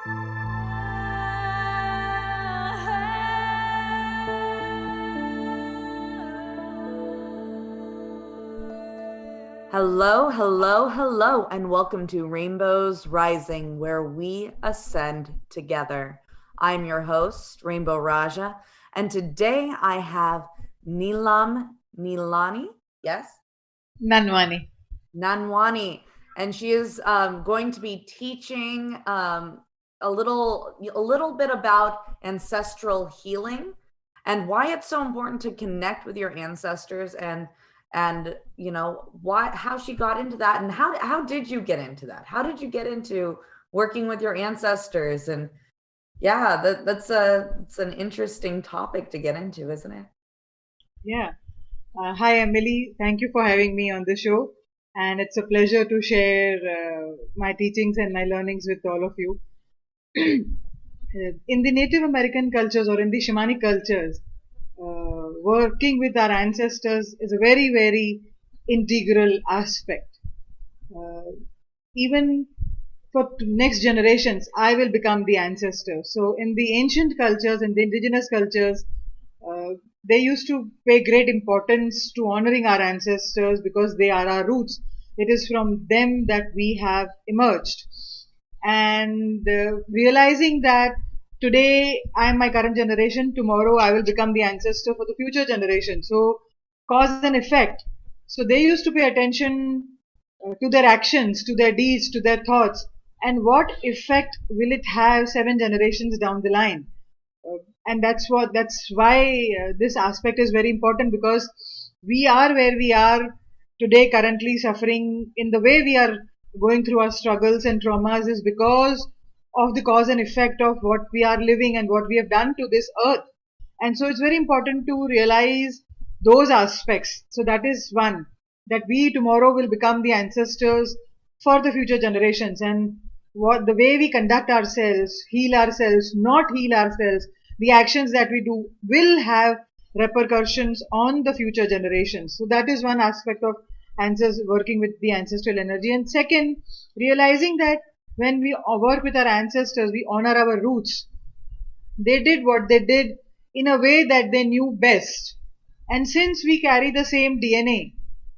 Hello, hello, hello, and welcome to Rainbows Rising, where we ascend together. I'm your host, Rainbow Raaja, and today I have Neelam Neelani, yes? Nanwani. Nanwani, and she is going to be teaching a little bit about ancestral healing and why it's so important to connect with your ancestors and why how she got into that and how did you get into that? How did you get into working with your ancestors? And yeah, it's an interesting topic to get into, isn't it? Yeah. Hi, Emily. Thank you for having me on the show. And it's a pleasure to share my teachings and my learnings with all of you. In the Native American cultures or in the Shamanic cultures, working with our ancestors is a very, very integral aspect. Uh, Even for next generations, I will become the ancestor. So in the ancient cultures, in the indigenous cultures, uh, they used to pay great importance to honoring our ancestors because they are our roots. It is from them that we have emerged. And realizing that today I am my current generation, tomorrow I will become the ancestor for the future generation. So cause and effect. So they used to pay attention to their actions, to their deeds, to their thoughts, and what effect will it have 7 generations down the line? And that's why this aspect is very important because we are where we are today, currently suffering in the way we are going through our struggles and traumas is because of the cause and effect of what we are living and what we have done to this earth. And so it's very important to realize those aspects. So that is one, that we tomorrow will become the ancestors for the future generations, and what the way we conduct ourselves, heal ourselves, not heal ourselves, the actions that we do will have repercussions on the future generations. So that is one aspect of ancestors, working with the ancestral energy. And second, realizing that when we work with our ancestors, we honor our roots. They did what they did in a way that they knew best. And since we carry the same DNA,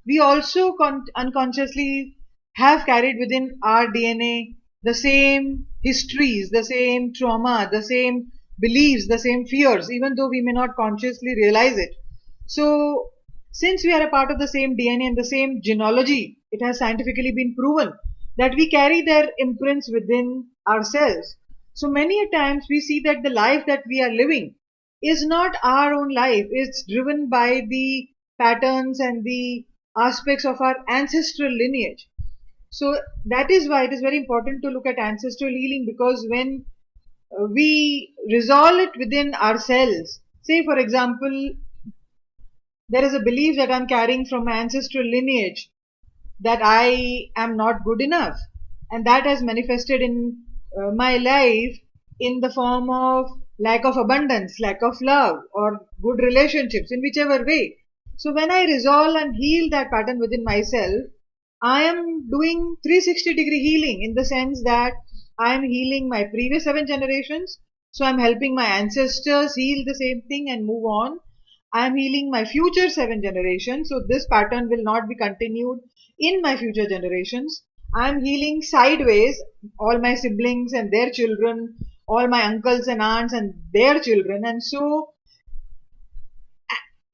we also unconsciously have carried within our DNA the same histories, the same trauma, the same beliefs, the same fears, even though we may not consciously realize it. So, since we are a part of the same DNA and the same genealogy, it has scientifically been proven that we carry their imprints within ourselves. So many a times we see that the life that we are living is not our own life. It's driven by the patterns and the aspects of our ancestral lineage. So that is why it is very important to look at ancestral healing, because when we resolve it within ourselves, say for example, there is a belief that I'm carrying from my ancestral lineage that I am not good enough. And that has manifested in my life in the form of lack of abundance, lack of love, or good relationships, in whichever way. So when I resolve and heal that pattern within myself, I am doing 360-degree healing, in the sense that I am healing my previous 7 generations. So I'm helping my ancestors heal the same thing and move on. I am healing my future 7 generations. So this pattern will not be continued in my future generations. I am healing sideways all my siblings and their children, all my uncles and aunts and their children. And so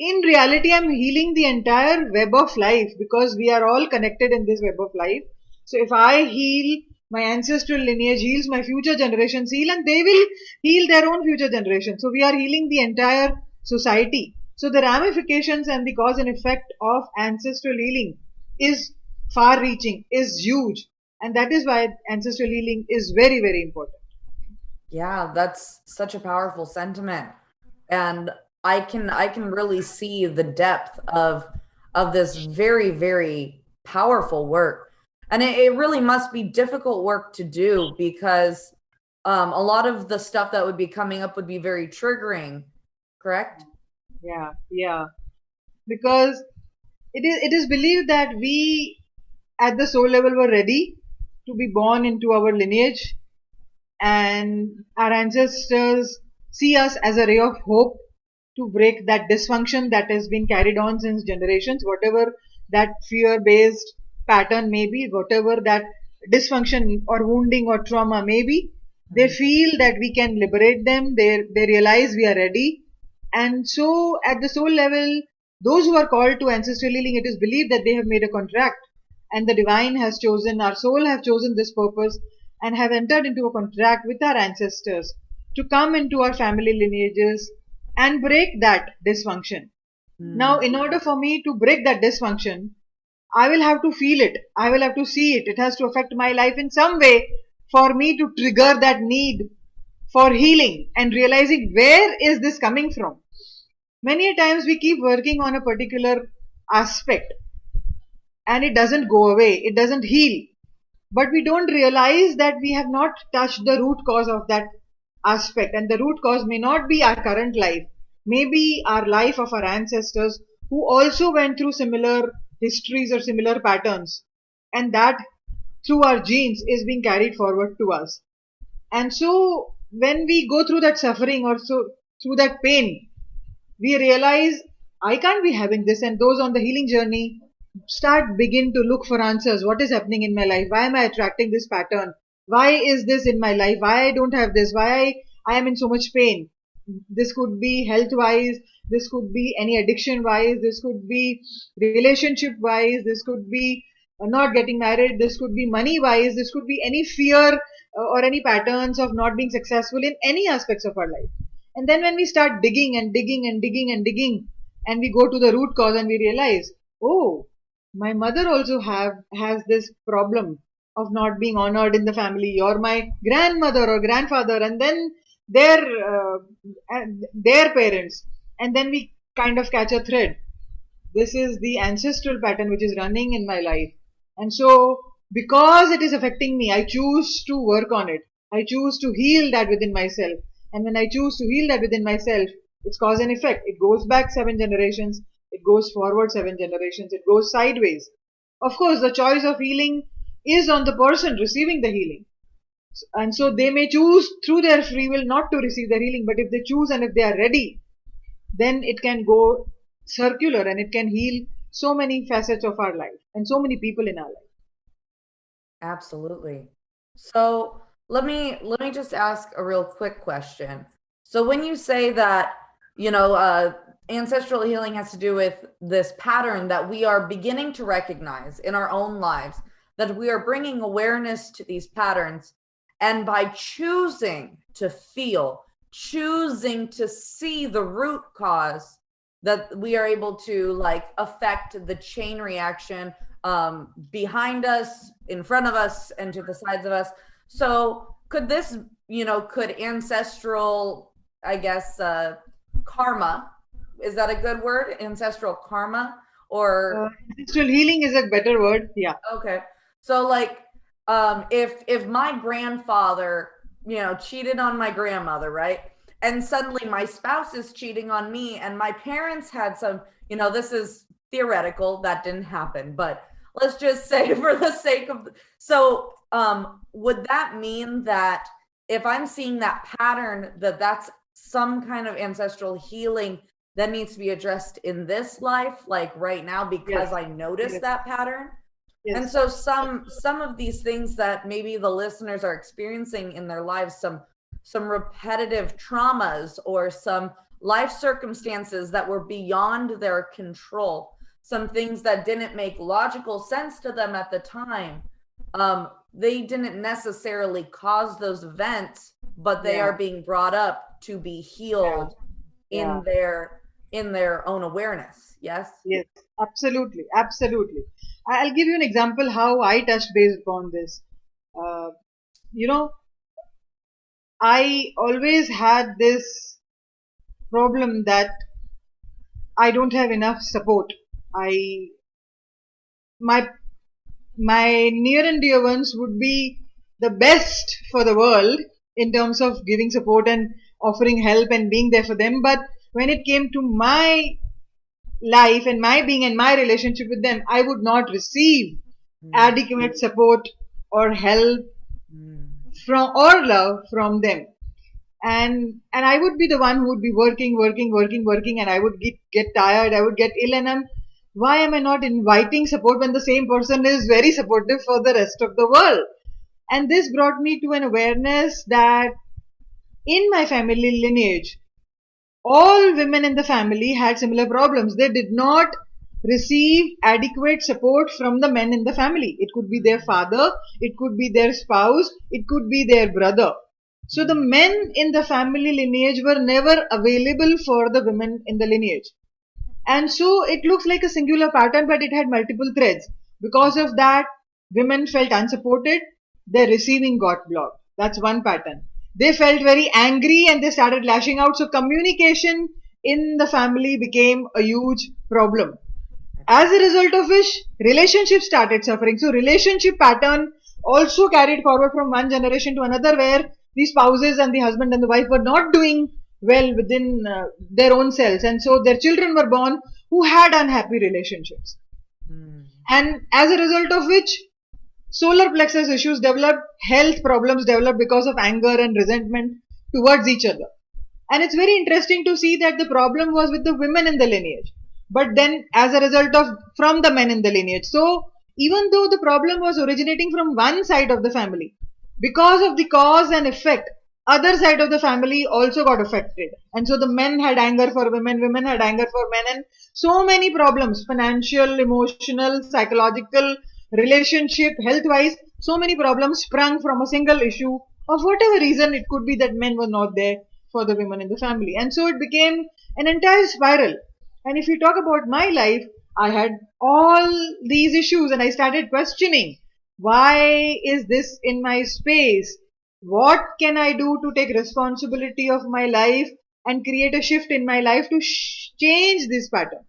in reality, I'm healing the entire web of life, because we are all connected in this web of life. So if I heal, my ancestral lineage heals, my future generations heal, and they will heal their own future generations. So we are healing the entire society. So the ramifications and the cause and effect of ancestral healing is far reaching, is huge. And that is why ancestral healing is very, very important. Yeah, that's such a powerful sentiment. And I can really see the depth of this very, very powerful work. And it really must be difficult work to do because a lot of the stuff that would be coming up would be very triggering, correct? Yeah, yeah. Because it is believed that we at the soul level were ready to be born into our lineage, and our ancestors see us as a ray of hope to break that dysfunction that has been carried on since generations, whatever that fear based pattern may be, whatever that dysfunction or wounding or trauma may be. They feel that we can liberate them. They realize we are ready. And so at the soul level, those who are called to ancestral healing, it is believed that they have made a contract and the divine has chosen, our soul have chosen this purpose and have entered into a contract with our ancestors to come into our family lineages and break that dysfunction. Now, in order for me to break that dysfunction, I will have to feel it. I will have to see it. It has to affect my life in some way for me to trigger that need for healing and realizing where is this coming from. Many times we keep working on a particular aspect and it doesn't go away, it doesn't heal. But we don't realize that we have not touched the root cause of that aspect. And the root cause may not be our current life, maybe our life of our ancestors who also went through similar histories or similar patterns. And that through our genes is being carried forward to us. And so when we go through that suffering or so through that pain, we realize I can't be having this. And those on the healing journey begin to look for answers. What is happening in my life? Why am I attracting this pattern? Why is this in my life? Why I don't have this? Why I am in so much pain? This could be health wise. This could be any addiction wise. This could be relationship wise. This could be not getting married. This could be money wise. This could be any fear or any patterns of not being successful in any aspects of our life. And then when we start digging and digging and digging and digging, and we go to the root cause and we realize, oh, my mother also has this problem of not being honored in the family, or my grandmother or grandfather, and then their their parents, and then we kind of catch a thread. This is the ancestral pattern which is running in my life, and so because it is affecting me, I choose to work on it. I choose to heal that within myself, and when I choose to heal that within myself, it's cause and effect. It goes back 7 generations. It goes forward 7 generations. It goes sideways. Of course, the choice of healing is on the person receiving the healing. And so they may choose through their free will not to receive the healing, but if they choose and if they are ready, then it can go circular and it can heal so many facets of our life and so many people in our life. Absolutely. So let me just ask a real quick question. So when you say that, ancestral healing has to do with this pattern that we are beginning to recognize in our own lives, that we are bringing awareness to these patterns, and by choosing to feel, choosing to see the root cause, that we are able to affect the chain reaction behind us, in front of us, and to the sides of us. So could this, could ancestral, I guess, karma, is that a good word? Ancestral karma, or ancestral healing is a better word. Yeah. Okay. So if my grandfather, cheated on my grandmother, right? And suddenly my spouse is cheating on me, and my parents had some, this is theoretical, that didn't happen, but let's just say for the sake of, so would that mean that if I'm seeing that pattern, that's some kind of ancestral healing that needs to be addressed in this life, like right now, because I noticed that pattern? Yes. And so some of these things that maybe the listeners are experiencing in their lives, some repetitive traumas or some life circumstances that were beyond their control, some things that didn't make logical sense to them at the time, they didn't necessarily cause those events, but they are being brought up to be healed in their own awareness. Yes. Yes, absolutely, absolutely. I'll give you an example how I touched base upon this. I always had this problem that I don't have enough support. My near and dear ones would be the best for the world in terms of giving support and offering help and being there for them. But when it came to my life and my being and my relationship with them, I would not receive adequate support or help from or love from them. And I would be the one who would be working, and I would get tired, I would get ill, and why am I not inviting support when the same person is very supportive for the rest of the world? And this brought me to an awareness that in my family lineage, all women in the family had similar problems. They did not receive adequate support from the men in the family. It could be their father, it could be their spouse, it could be their brother. So the men in the family lineage were never available for the women in the lineage. And so it looks like a singular pattern, but it had multiple threads. Because of that, women felt unsupported, their receiving got blocked. That's one pattern. They felt very angry and they started lashing out. So communication in the family became a huge problem. As a result of which, relationships started suffering. So relationship pattern also carried forward from one generation to another, where the spouses and the husband and the wife were not doing well within their own selves, and so their children were born who had unhappy relationships. And as a result of which, solar plexus issues developed, health problems developed because of anger and resentment towards each other. And it's very interesting to see that the problem was with the women in the lineage, but then as a result of from the men in the lineage. So even though the problem was originating from one side of the family, because of the cause and effect, other side of the family also got affected. And so the men had anger for women, women had anger for men, and so many problems, financial, emotional, psychological, relationship, health wise, so many problems sprung from a single issue of whatever reason. It could be that men were not there for the women in the family. And so it became an entire spiral. And if you talk about my life, I had all these issues and I started questioning, why is this in my space? What can I do to take responsibility of my life and create a shift in my life to change this pattern?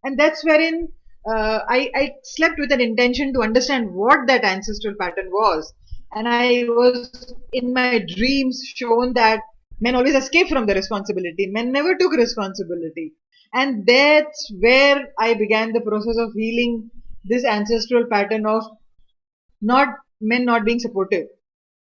And that's wherein I slept with an intention to understand what that ancestral pattern was. And I was in my dreams shown that men always escape from the responsibility. Men never took responsibility. And that's where I began the process of healing this ancestral pattern of not men not being supportive.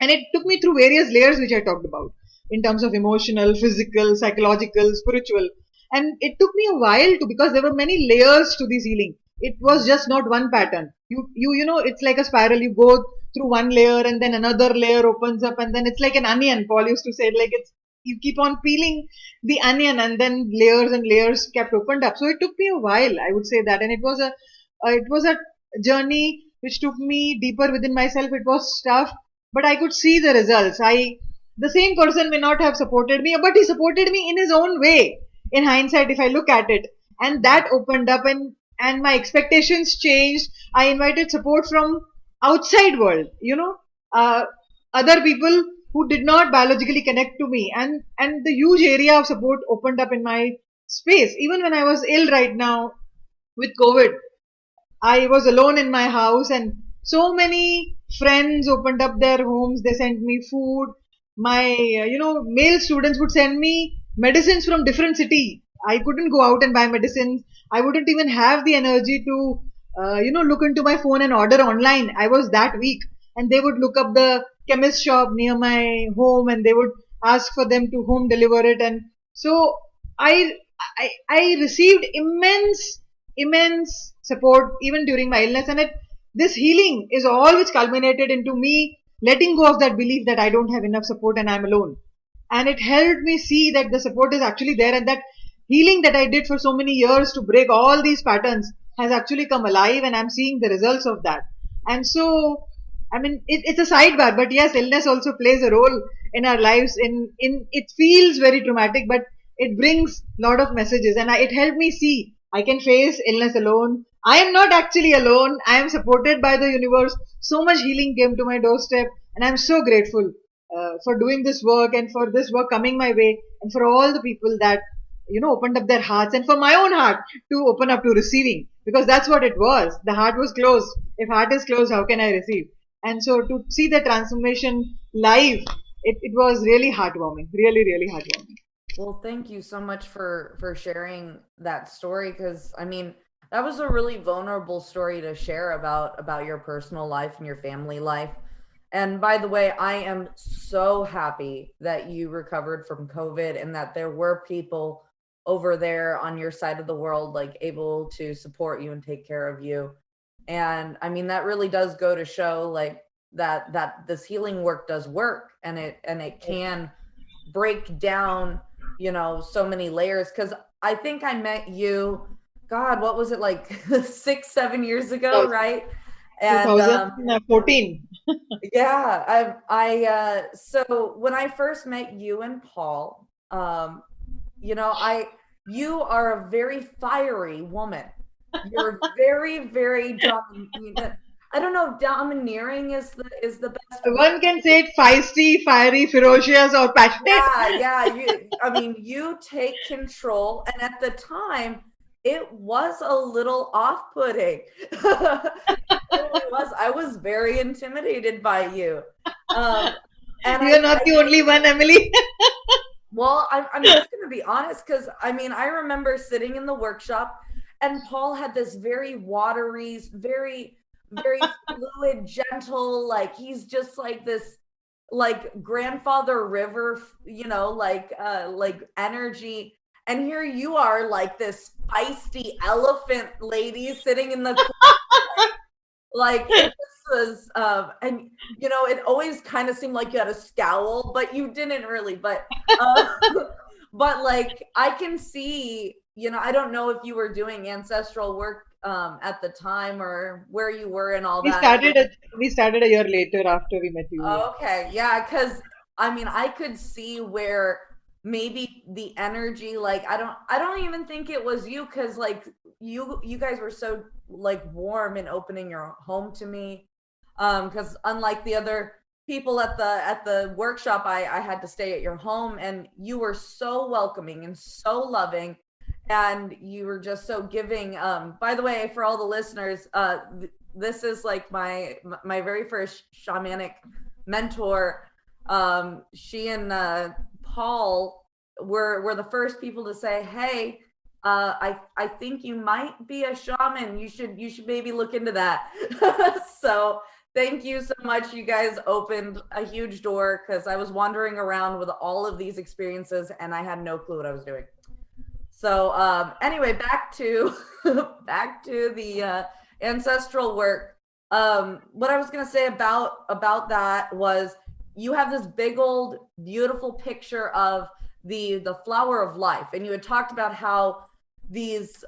And it took me through various layers which I talked about in terms of emotional, physical, psychological, spiritual. And it took me a while to, because there were many layers to this healing. It was just not one pattern. You know, it's like a spiral. You go through one layer and then another layer opens up, and then it's like an onion. Paul used to say, like, it's, you keep on peeling the onion and then layers and layers kept opened up. So it took me a while, I would say that. And it was a journey which took me deeper within myself. It was tough, but I could see the results. The same person may not have supported me, but he supported me in his own way. In hindsight, if I look at it, and that opened up, and my expectations changed. I invited support from outside world, other people who did not biologically connect to me, and the huge area of support opened up in my space. Even when I was ill right now with COVID, I was alone in my house, and so many friends opened up their homes. They sent me food. My, male students would send me medicines from different city. I couldn't go out and buy medicines. I wouldn't even have the energy to, look into my phone and order online. I was that weak. And they would look up the chemist shop near my home and they would ask for them to home deliver it. And so I, I received immense support even during my illness. And this healing is all which culminated into me letting go of that belief that I don't have enough support and I'm alone. And it helped me see that the support is actually there, and that healing that I did for so many years to break all these patterns has actually come alive, and I'm seeing the results of that. And so, I mean, it's a sidebar, but yes, illness also plays a role in our lives. It feels very traumatic, but it brings a lot of messages, and it helped me see I can face illness alone. I am not actually alone. I am supported by the universe. So much healing came to my doorstep, and I'm so grateful for doing this work and for this work coming my way, and for all the people that opened up their hearts, and for my own heart to open up to receiving, because that's what it was. The heart was closed. If heart is closed, how can I receive? And so to see the transformation live, it was really heartwarming, really, really heartwarming. Well, thank you so much for sharing that story, because I mean, that was a really vulnerable story to share about your personal life and your family life. And by the way, I am so happy that you recovered from COVID and that there were people over there on your side of the world, like able to support you and take care of you. And I mean, that really does go to show like that this healing work does work, and it can break down, you know, so many layers. Cause I think I met you, God, what was it, like 6, 7 years ago, right? And 2014. yeah, so when I first met you and Paul, you know, you are a very fiery woman. You're very, very I don't know if domineering is the best word. One can say it feisty, fiery, ferocious, or passionate. Yeah, I mean, you take control, and at the time, it was a little off-putting. It was. I was very intimidated by you. And You're not I the think, only one, Emily. well, I'm just going to be honest, because I mean, I remember sitting in the workshop, and Paul had this very watery, very, very fluid, gentle, like he's just like this, like grandfather river, you know, like energy. And here you are, like this feisty elephant lady sitting in the corner, like it just was, and you know, it always kind of seemed like you had a scowl, but you didn't really. But uh, but like I can see, you know, I don't know if you were doing ancestral work at the time or where you were and all We that. started a, we started a year later after we met you. Yeah. Okay, yeah, because I mean, I could see where maybe the energy, like I don't even think it was you, because like you guys were so like warm and opening your home to me. Because unlike the other people at the workshop, I had to stay at your home, and you were so welcoming and so loving, and you were just so giving. By the way, for all the listeners, this is like my very first shamanic mentor. She and Paul were the first people to say, "Hey, I think you might be a shaman. You should maybe look into that." So thank you so much. You guys opened a huge door, because I was wandering around with all of these experiences and I had no clue what I was doing. So anyway, back to back to the ancestral work. What I was gonna say about that was, you have this big old beautiful picture of the flower of life, and you had talked about how these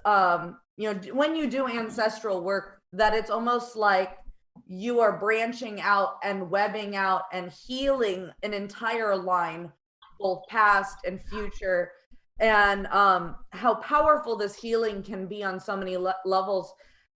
you know, when you do ancestral work, that it's almost like you are branching out and webbing out and healing an entire line, both past and future, and how powerful this healing can be on so many levels.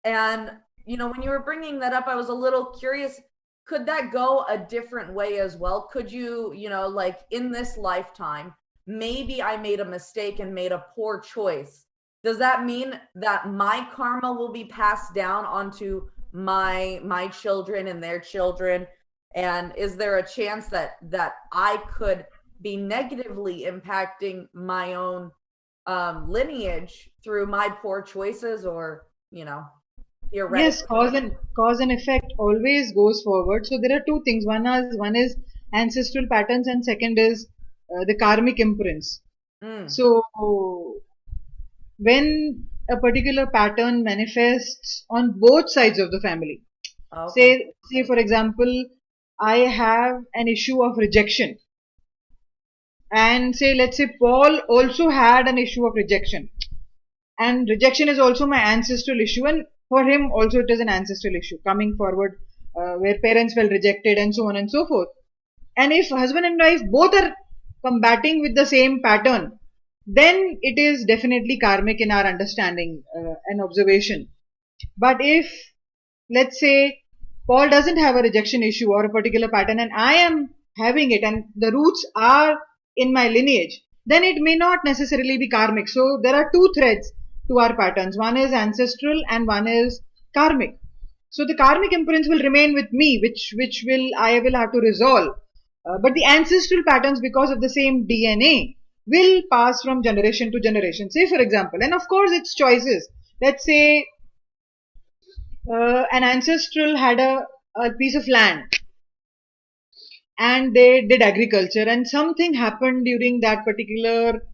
And you know, when you were bringing that up, I was a little curious, could that go a different way as well? Could you, you know, like in this lifetime, maybe I made a mistake and made a poor choice. Does that mean that my karma will be passed down onto my children and their children? And is there a chance that I could be negatively impacting my own lineage through my poor choices, or, you know, Yes, theoretically? cause and effect always goes forward. So there are two things. One is ancestral patterns, and second is the karmic imprints. Mm, So when a particular pattern manifests on both sides of the family, okay. say for example, I have an issue of rejection, and say let's say Paul also had an issue of rejection, and rejection is also my ancestral issue, and for him also it is an ancestral issue coming forward, where parents felt rejected and so on and so forth. And if husband and wife both are combating with the same pattern, then it is definitely karmic in our understanding and observation. But if, let's say, Paul doesn't have a rejection issue or a particular pattern, and I am having it, and the roots are in my lineage, then it may not necessarily be karmic. So there are two threads to our patterns. One is ancestral and one is karmic. So the karmic imprints will remain with me, which will I will have to resolve. But the ancestral patterns, because of the same DNA, will pass from generation to generation. Say for example, and of course it's choices. Let's say an ancestral had a piece of land, and they did agriculture, and something happened during that particular,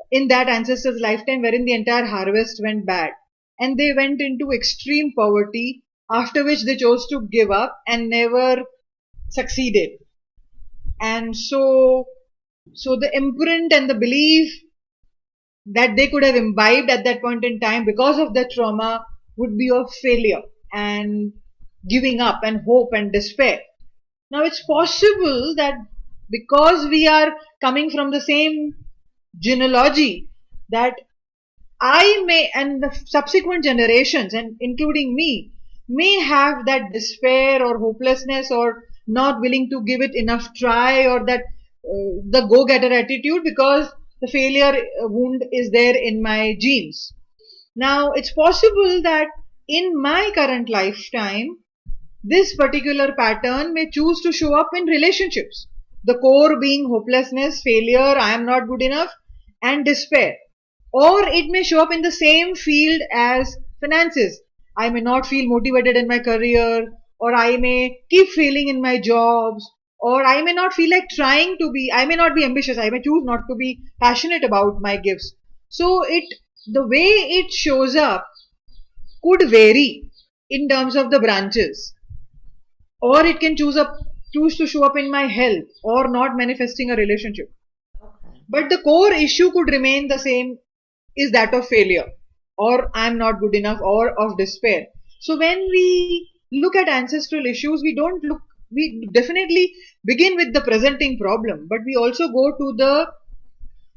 in that ancestor's lifetime, wherein the entire harvest went bad and they went into extreme poverty, after which they chose to give up and never succeeded. And so the imprint and the belief that they could have imbibed at that point in time because of the trauma would be of failure and giving up and hope and despair. Now it's possible that because we are coming from the same genealogy, that I may, and the subsequent generations, and including me, may have that despair or hopelessness or not willing to give it enough try, or that the go-getter attitude, because the failure wound is there in my genes. Now, it's possible that in my current lifetime, this particular pattern may choose to show up in relationships. The core being hopelessness, failure, I am not good enough, and despair. Or it may show up in the same field as finances. I may not feel motivated in my career, or I may keep failing in my jobs, or I may not feel like trying to be, I may not be ambitious, I may choose not to be passionate about my gifts. So the way it shows up could vary in terms of the branches, or it can choose to show up in my health or not manifesting a relationship. Okay. But the core issue could remain the same, is that of failure, or I'm not good enough, or of despair. So when we look at ancestral issues, we definitely begin with the presenting problem, but we also go to the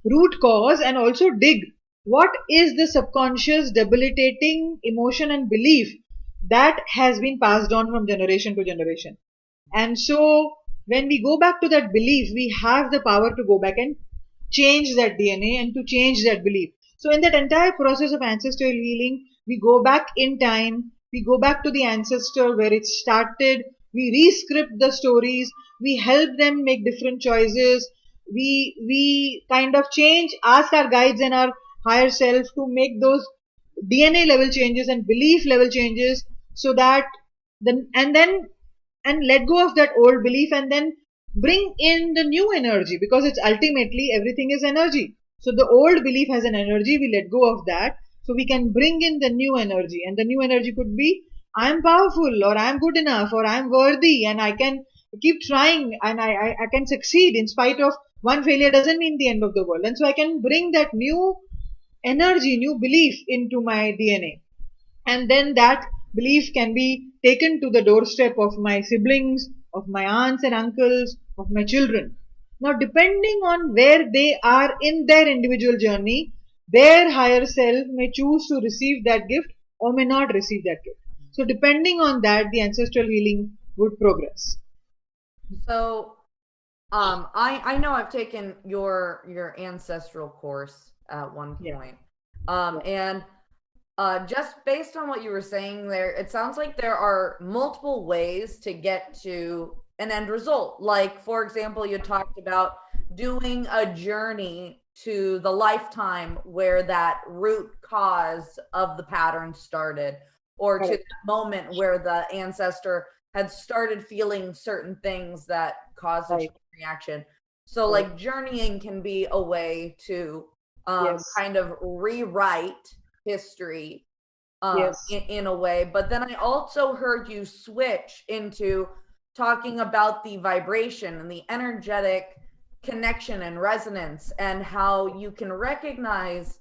root cause and also dig what is the subconscious debilitating emotion and belief that has been passed on from generation to generation. And so when we go back to that belief, we have the power to go back and change that DNA and to change that belief. So in that entire process of ancestral healing, we go back in time, we go back to the ancestor where it started, we re-script the stories, we help them make different choices, we kind of change, ask our guides and our higher self to make those DNA level changes and belief level changes, so that then and let go of that old belief and then bring in the new energy, because it's ultimately everything is energy. So the old belief has an energy, we let go of that so we can bring in the new energy, and the new energy could be I'm powerful, or I'm good enough, or I'm worthy, and I can keep trying, and I can succeed in spite of one failure doesn't mean the end of the world. And so I can bring that new energy, new belief into my DNA, and then that belief can be taken to the doorstep of my siblings, of my aunts and uncles, of my children. Now, depending on where they are in their individual journey, their higher self may choose to receive that gift or may not receive that gift. So, depending on that, the ancestral healing would progress. So, I know I've taken your ancestral course at one Yeah. point. And just based on what you were saying there, it sounds like there are multiple ways to get to an end result. Like, for example, you talked about doing a journey to the lifetime where that root cause of the pattern started, or to Correct. that moment where the ancestor had started feeling certain things that caused a chain Right. reaction. So, Right. like, journeying can be a way to Yes. kind of rewrite history Yes. in a way. But then I also heard you switch into talking about the vibration and the energetic connection and resonance, and how you can recognize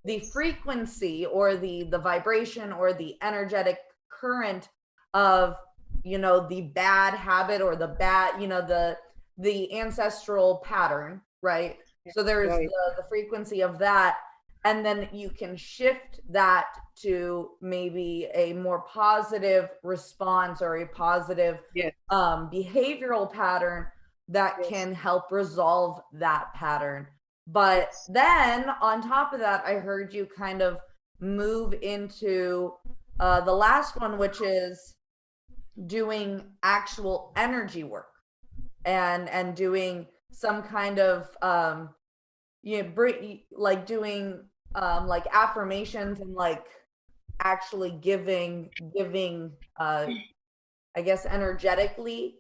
the frequency or the vibration or the energetic current of, the bad habit or the bad, the ancestral pattern, right? So there's Right. the frequency of that, and then you can shift that to maybe a more positive response or a positive Yes. behavioral pattern that Yes. can help resolve that pattern. But Yes. then on top of that, I heard you kind of move into the last one, which is doing actual energy work, and doing some kind of like doing like affirmations, and like actually giving I guess energetically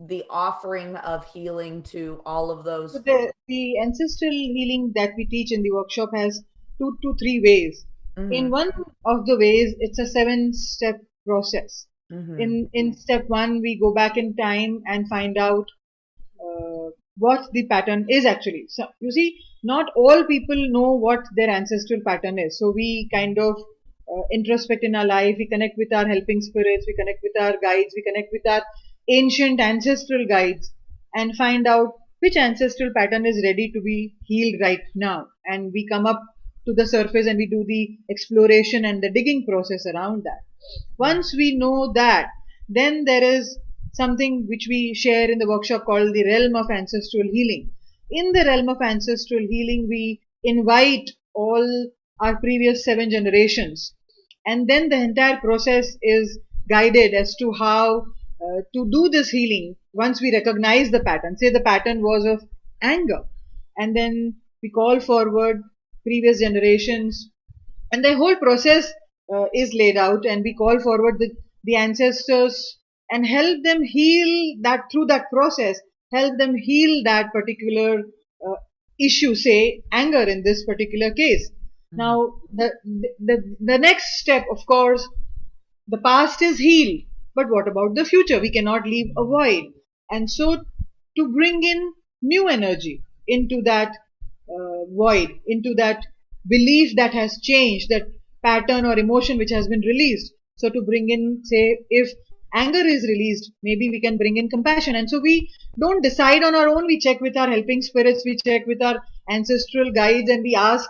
the offering of healing to all of So those. the ancestral healing that we teach in the workshop has 2 to 3 ways. In Mm-hmm. one of the ways, it's a 7 step process. Mm-hmm. In step one, we go back in time and find out what the pattern is actually. So you see, not all people know what their ancestral pattern is. So we kind of introspect in our life. We connect with our helping spirits. We connect with our guides. We connect with our ancient ancestral guides and find out which ancestral pattern is ready to be healed right now. And we come up to the surface and we do the exploration and the digging process around that. Once we know that, then there is something which we share in the workshop called the realm of ancestral healing. In the realm of ancestral healing, we invite all our previous 7 generations, and then the entire process is guided as to how to do this healing. Once we recognize the pattern, say the pattern was of anger, and then we call forward previous generations, and the whole process is laid out, and we call forward the ancestors and help them heal that. Through that process, help them heal that particular uh, issue, say anger in this particular case. Mm-hmm. Now the next step, of course, the past is healed, but what about the future? We cannot leave a void. And so, to bring in new energy into that void, into that belief that has changed, that pattern or emotion which has been released. So, to bring in, say, if anger is released, maybe we can bring in compassion. And so, we don't decide on our own, we check with our helping spirits, we check with our ancestral guides, and we ask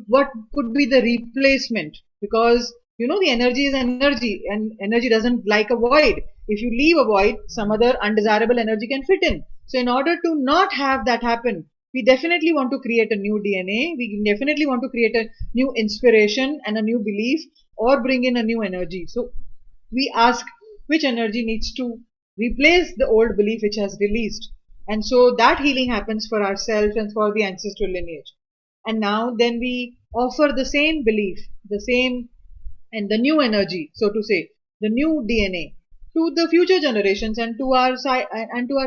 what could be the replacement, because the energy is energy, and energy doesn't like a void. If you leave a void, some other undesirable energy can fit in. So in order to not have that happen, we definitely want to create a new DNA, we definitely want to create a new inspiration and a new belief, or bring in a new energy. So we ask which energy needs to replace the old belief which has released. And so that healing happens for ourselves and for the ancestral lineage. And now then we offer the same belief, the same, and the new energy, so to say, the new DNA, to the future generations and to our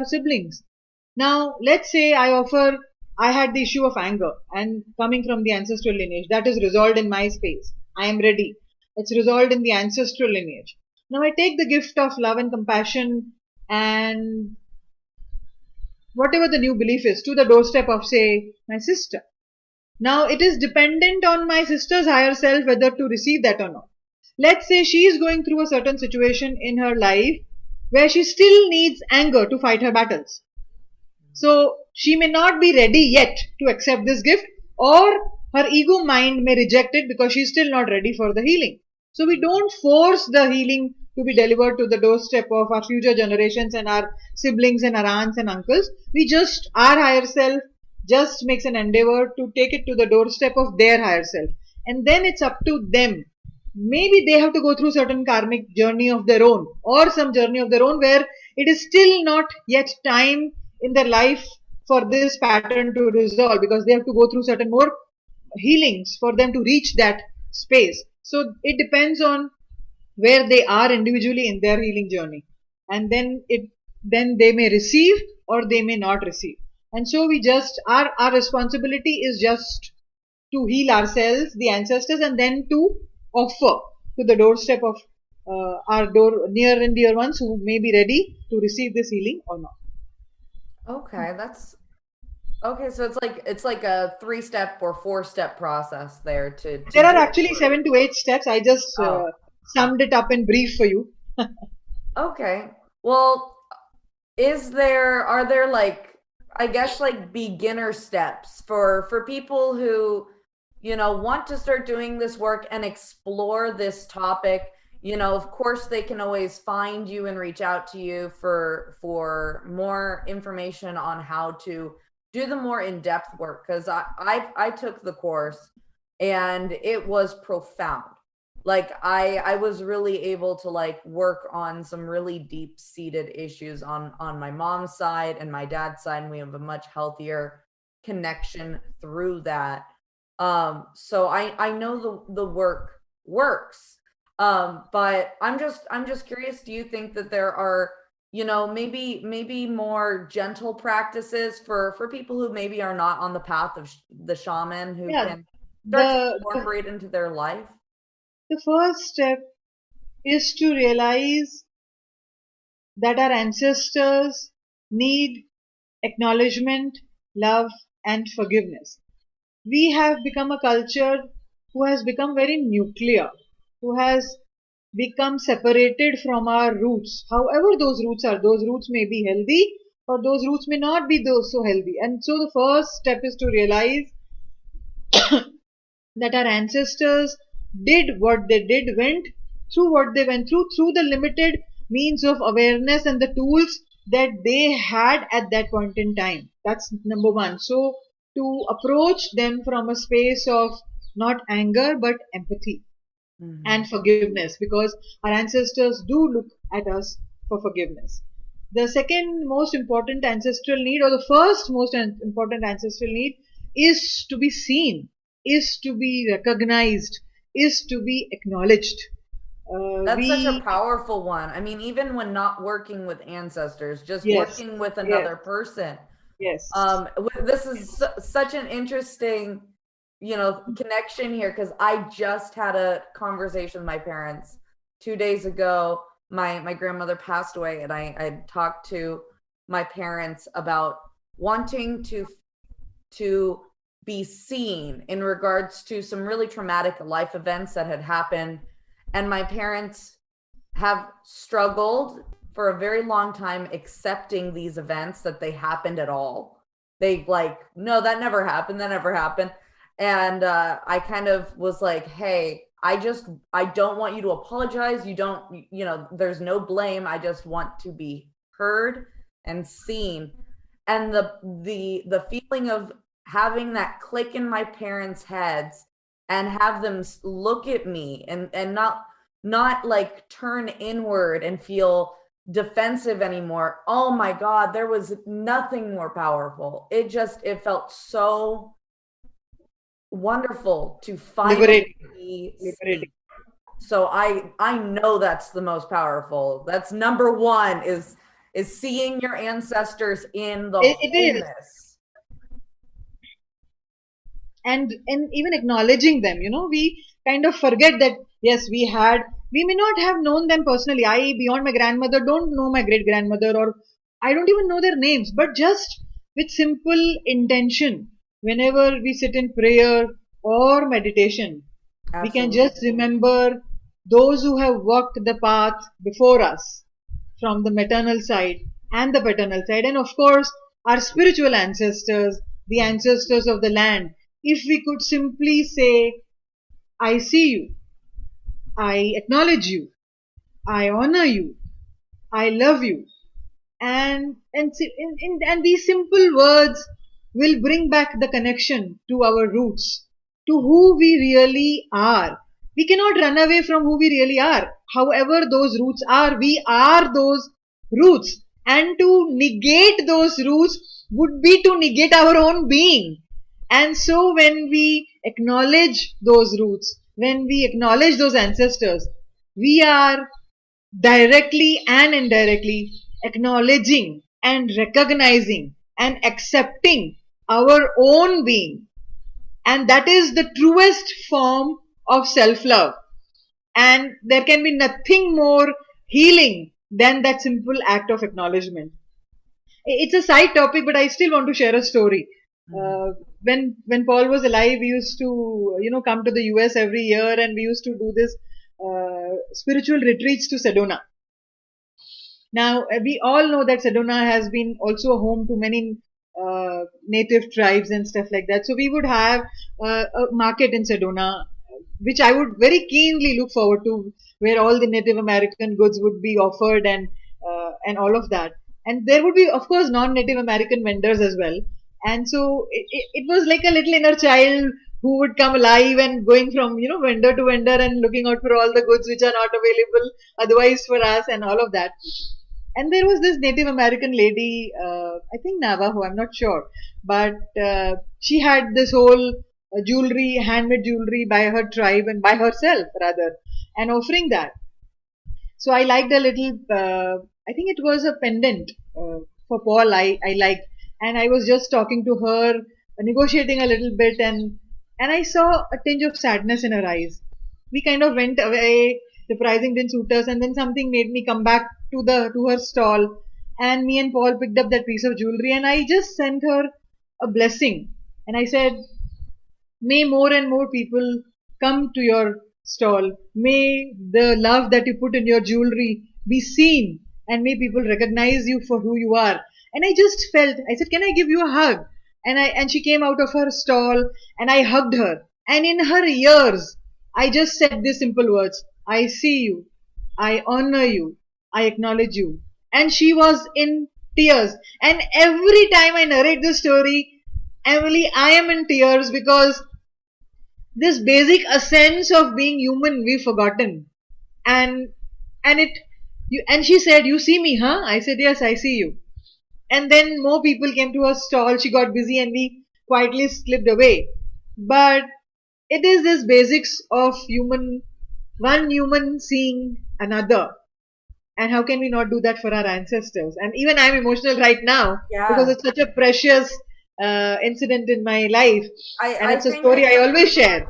siblings. Now, let's say I had the issue of anger and coming from the ancestral lineage that is resolved in my space. I am ready. It's resolved in the ancestral lineage. Now I take the gift of love and compassion and whatever the new belief is to the doorstep of, say, my sister. Now it is dependent on my sister's higher self whether to receive that or not. Let's say she is going through a certain situation in her life where she still needs anger to fight her battles. So she may not be ready yet to accept this gift, or her ego mind may reject it because she's still not ready for the healing. So we don't force the healing to be delivered to the doorstep of our future generations and our siblings and our aunts and uncles. Our higher self just makes an endeavor to take it to the doorstep of their higher self. And then it's up to them. Maybe they have to go through certain karmic journey of their own, or some journey of their own where it is still not yet time in their life for this pattern to resolve, because they have to go through certain more healings for them to reach that space. So it depends on where they are individually in their healing journey, and then they may receive or they may not receive. And so we just our responsibility is just to heal ourselves, the ancestors, and then to offer to the doorstep of our door near and dear ones who may be ready to receive this healing or not. Okay, that's okay. So it's like a 3-step or 4-step process there to There are do the actually work. 7 to 8 steps. I just Oh, summed it up in brief for you. okay. Well, are there like, I guess, like beginner steps for people who, want to start doing this work and explore this topic? Of course they can always find you and reach out to you for more information on how to do the more in-depth work, because I took the course and it was profound. Like I was really able to like work on some really deep seated issues on my mom's side and my dad's side, and we have a much healthier connection through that. So I know the work works. But I'm just curious, do you think that there are maybe more gentle practices for people who maybe are not on the path of the shaman, who Yeah, can start to the, the incorporate into their life? the first step is to realize that our ancestors need acknowledgement, love, and forgiveness. We have become a culture who has become very nuclear, who has become separated from our roots. However, those roots may be healthy or those roots may not be those so healthy. And so the first step is to realize that our ancestors did what they did, went through what they went through the limited means of awareness and the tools that they had at that point in time. That's number one. So, to approach them from a space of not anger but empathy Mm-hmm. and forgiveness, because our ancestors do look at us for forgiveness. The second most important ancestral need, or the first most important ancestral need, is to be seen, is to be recognized, is to be acknowledged. That's such a We, powerful one. I mean, even when not working with ancestors, just yes, working with yes, another person. yes. This is such an interesting, connection here, because I just had a conversation with my parents 2 days ago. My grandmother passed away, and I talked to my parents about wanting to be seen in regards to some really traumatic life events that had happened. And my parents have struggled for a very long time accepting these events, that they happened at all. They like, no, that never happened. That never happened. And I kind of was like, hey, I don't want you to apologize. You don't, there's no blame. I just want to be heard and seen. And the feeling of having that click in my parents' heads, and have them look at me, and not like turn inward and feel defensive anymore. Oh my God, there was nothing more powerful. It felt so wonderful to finally Liberating, be liberating. seen. So I know that's the most powerful. That's number one, is seeing your ancestors in the It is. wholeness. And even acknowledging them, we kind of forget that yes, we may not have known them personally. I, beyond my grandmother, don't know my great grandmother, or I don't even know their names, but just with simple intention, whenever we sit in prayer or meditation, we can Absolutely. just remember those who have walked the path before us, from the maternal side and the paternal side, and of course, our spiritual ancestors, the ancestors of the land. If we could simply say, I see you, I acknowledge you, I honor you, I love you, and these simple words will bring back the connection to our roots, to who we really are. We cannot run away from who we really are. However those roots are, we are those roots, and to negate those roots would be to negate our own being. And so when we acknowledge those roots, when we acknowledge those ancestors, we are directly and indirectly acknowledging and recognizing and accepting our own being. And that is the truest form of self love. And there can be nothing more healing than that simple act of acknowledgement. It's a side topic, but I still want to share a story. Mm-hmm. When Paul was alive, we used to come to the US every year, and we used to do this spiritual retreats to Sedona. Now, we all know that Sedona has been also a home to many native tribes and stuff like that. So we would have a market in Sedona, which I would very keenly look forward to, where all the Native American goods would be offered, and all of that. And there would be, of course, non-Native American vendors as well. And so it was like a little inner child who would come alive and going from vendor to vendor and looking out for all the goods which are not available otherwise for us, and all of that. And there was this Native American lady, I think Navajo, I'm not sure, but she had this whole jewelry, handmade jewelry by her tribe and by herself rather, and offering that. So I liked a little, I think it was a pendant for Paul. I liked, and I was just talking to her, negotiating a little bit, and I saw a tinge of sadness in her eyes. We kind of went away. The pricing didn't suit us, and then something made me come back to her stall, and me and Paul picked up that piece of jewelry, and I just sent her a blessing, and I said, may more and more people come to your stall. May the love that you put in your jewelry be seen, and may people recognize you for who you are. And I just felt, I said, can I give you a hug? And she came out of her stall and I hugged her. And in her ears, I just said these simple words, I see you, I honor you, I acknowledge you. And she was in tears. And every time I narrate this story, Emily, I am in tears because this basic essence of being human we've forgotten. And and it and she said, you see me, huh? I said, yes, I see you. And then more people came to her stall. She got busy and we quietly slipped away. But it is this basics of one human seeing another. And how can we not do that for our ancestors? And even I'm emotional right now because Yeah. it's such a precious incident in my life. And I it's a think story it's I always share.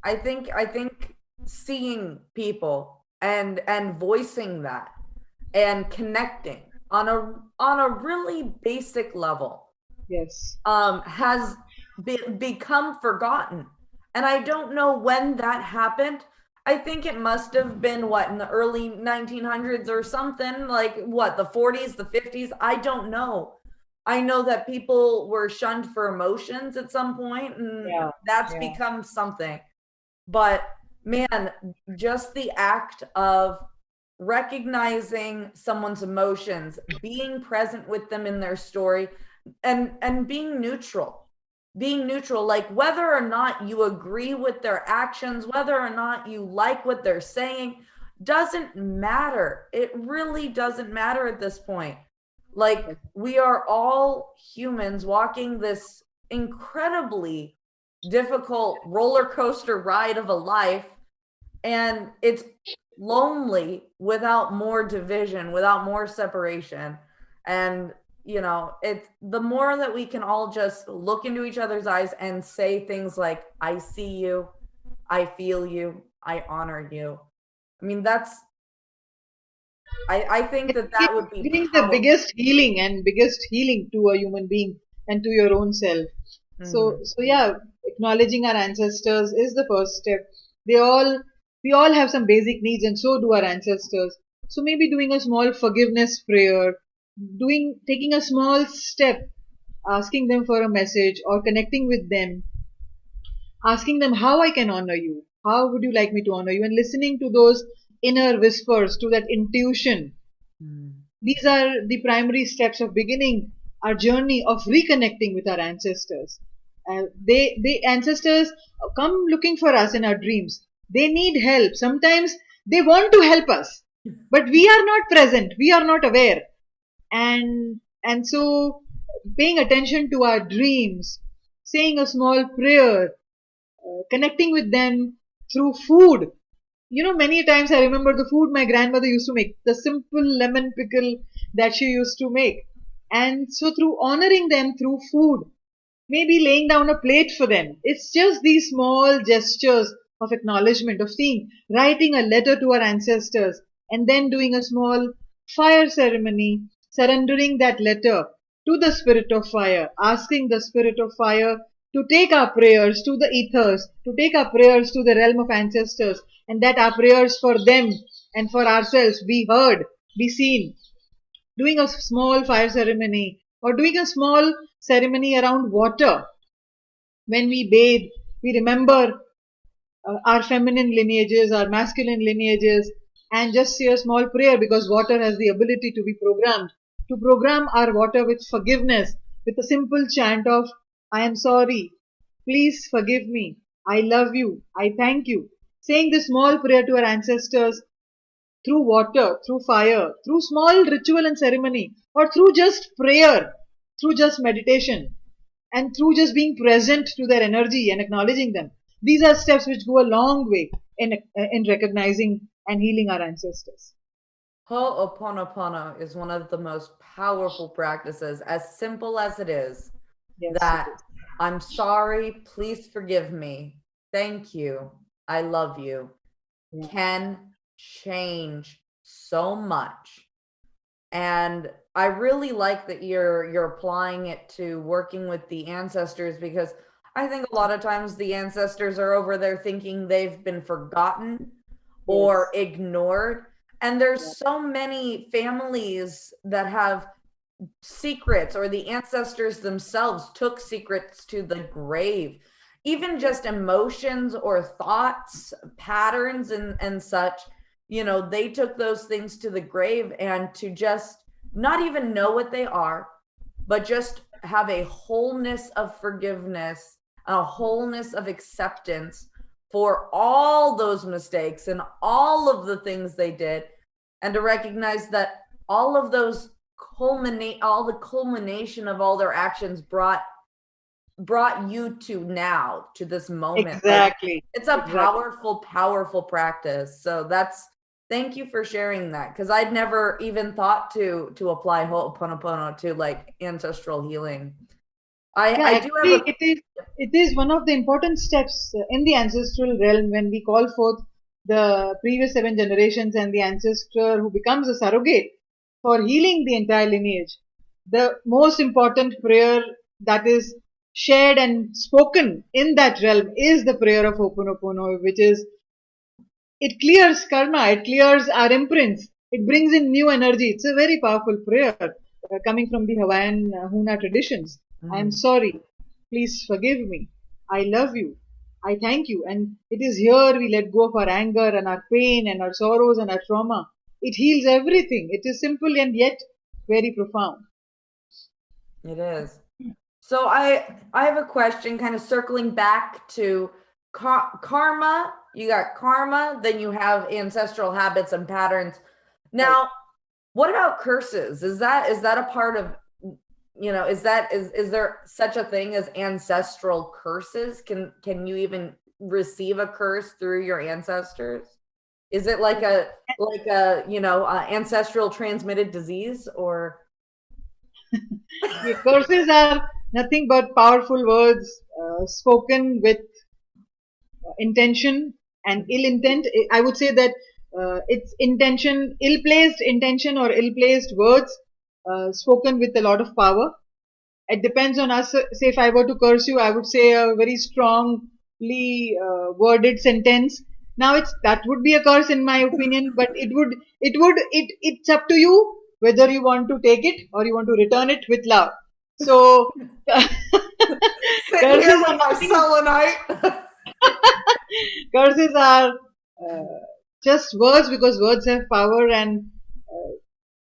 I think seeing people and voicing that and connecting on a really basic level Yes. has become forgotten. And I don't know when that happened. I think it must have been what, in the early 1900s or something, like what, the 40s, the 50s, I don't know. I know that people were shunned for emotions at some point, and Yeah. that's Yeah. become something. But man, just the act of recognizing someone's emotions, being present with them in their story, and being neutral, like whether or not you agree with their actions, whether or not you like what they're saying, doesn't matter. It really doesn't matter at this point. Like, we are all humans walking this incredibly difficult roller coaster ride of a life, and it's lonely without more division, without more separation. And it's the more that we can all just look into each other's eyes and say things like, I see you, I feel you, I honor you. I mean, I think that It that would be brings the powerful. biggest healing to a human being and to your own self. Mm-hmm. So yeah, acknowledging our ancestors is the first step. They all we all have some basic needs, and so do our ancestors. So maybe doing a small forgiveness prayer, taking a small step, asking them for a message or connecting with them, asking them how I can honor you, how would you like me to honor you, and listening to those inner whispers, to that intuition. Mm-hmm. These are the primary steps of beginning our journey of reconnecting with our ancestors. The ancestors come looking for us in our dreams. They need help. Sometimes they want to help us, but we are not present. We are not aware, and so paying attention to our dreams, saying a small prayer, connecting with them through food. Many times I remember the food my grandmother used to make, the simple lemon pickle that she used to make. And so through honoring them through food, maybe laying down a plate for them, it's just these small gestures of acknowledgement, of seeing, writing a letter to our ancestors, and then doing a small fire ceremony, surrendering that letter to the spirit of fire, asking the spirit of fire to take our prayers to the ethers, to take our prayers to the realm of ancestors, and that our prayers for them and for ourselves be heard, be seen. Doing a small fire ceremony or doing a small ceremony around water. When we bathe, we remember our feminine lineages, our masculine lineages, and just say a small prayer because water has the ability to be programmed. To program our water with forgiveness, with a simple chant of, I am sorry, please forgive me, I love you, I thank you. Saying this small prayer to our ancestors through water, through fire, through small ritual and ceremony, or through just prayer, through just meditation, and through just being present to their energy and acknowledging them. These are steps which go a long way in recognizing and healing our ancestors. Ho'oponopono is one of the most powerful practices, as simple as it is, Yes, it that is. I'm sorry, please forgive me, thank you, I love you, Yeah. can change so much. And I really like that you're applying it to working with the ancestors, because I think a lot of times the ancestors are over there thinking they've been forgotten or Yes. ignored. And there's Yeah. so many families that have secrets, or the ancestors themselves took secrets to the grave, even Yeah. just emotions or thoughts patterns and such. They took those things to the grave, and to just not even know what they are, but just have a wholeness of forgiveness, a wholeness of acceptance for all those mistakes and all of the things they did, and to recognize that all of those the culmination of all their actions brought you to now, to this moment. Like, Exactly. it's a Exactly. powerful practice. So thank you for sharing that, because I'd never even thought to apply Ho'oponopono to like ancestral healing. Yeah, I do have actually, a it is one of the important steps in the ancestral realm when we call forth the previous 7 generations and the ancestor who becomes a surrogate for healing the entire lineage. The most important prayer that is shared and spoken in that realm is the prayer of Ho'oponopono, which is, it clears karma, it clears our imprints, it brings in new energy. It's a very powerful prayer coming from the Hawaiian Huna traditions. I am Mhm. sorry, please forgive me, I love you, I thank you. And it is here we let go of our anger and our pain and our sorrows and our trauma. It heals everything. It is simple and yet very profound. It is. So I have a question, kind of circling back to karma. You got karma, then you have ancestral habits and patterns. Right. Now, what about curses? Is that a part of, is there such a thing as ancestral curses? Can you even receive a curse through your ancestors? Is it like a ancestral transmitted disease, or Yeah, curses are nothing but powerful words spoken with intention and ill intent. I would say that it's intention, ill placed intention or ill placed words spoken with a lot of power. It depends on us. Say, if I were to curse you, I would say a very strongly worded sentence. Now, that would be a curse in my opinion, but it's up to you whether you want to take it or you want to return it with love. So, sitting here curses are with my nothing. selenite? Curses are just words because words have power, and